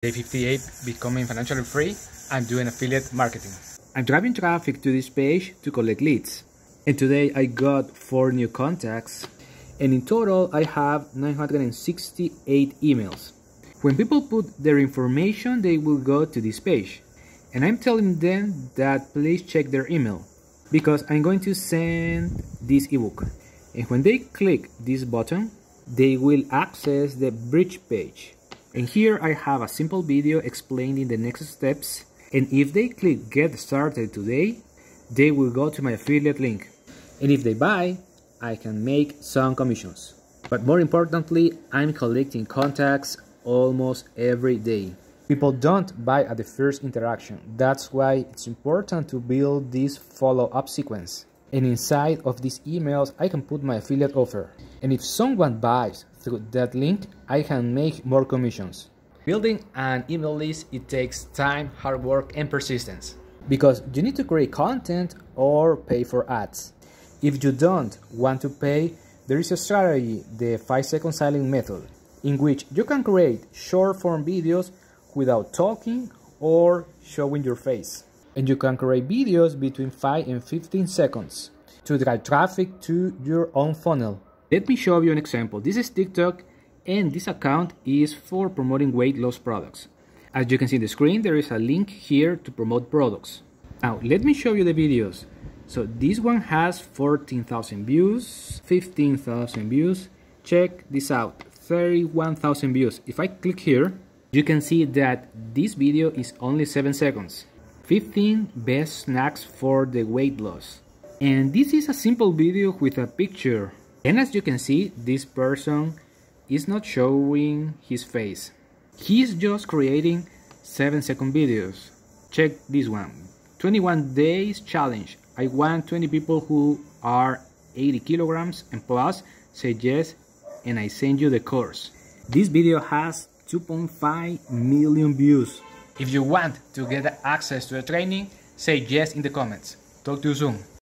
Day 58, becoming financially free. I'm doing affiliate marketing. I'm driving traffic to this page to collect leads. And today I got 4 new contacts. And in total I have 968 emails. When people put their information, they will go to this page. And I'm telling them that please check their email, because I'm going to send this ebook. And when they click this button, they will access the bridge page. And here I have a simple video explaining the next steps, and if they click get started today, they will go to my affiliate link. And if they buy, I can make some commissions. But more importantly, I'm collecting contacts almost every day. People don't buy at the first interaction. That's why it's important to build this follow-up sequence. And inside of these emails, I can put my affiliate offer. And if someone buys through that link, I can make more commissions. Building an email list, it takes time, hard work, and persistence. Because you need to create content or pay for ads. If you don't want to pay, there is a strategy, the 5-second silent method, in which you can create short-form videos without talking or showing your face. And you can create videos between 5 and 15 seconds to drive traffic to your own funnel. Let me show you an example. This is TikTok, and this account is for promoting weight loss products. As you can see on the screen, there is a link here to promote products. Now, let me show you the videos. So this one has 14,000 views, 15,000 views. Check this out, 31,000 views. If I click here, you can see that this video is only 7 seconds. 15 best snacks for the weight loss. And this is a simple video with a picture. And as you can see, this person is not showing his face. He's just creating 7-second videos. Check this one, 21 days challenge. I want 20 people who are 80 kilograms and plus say yes, and I send you the course. This video has 2.5 million views. If you want to get access to the training, say yes in the comments. Talk to you soon.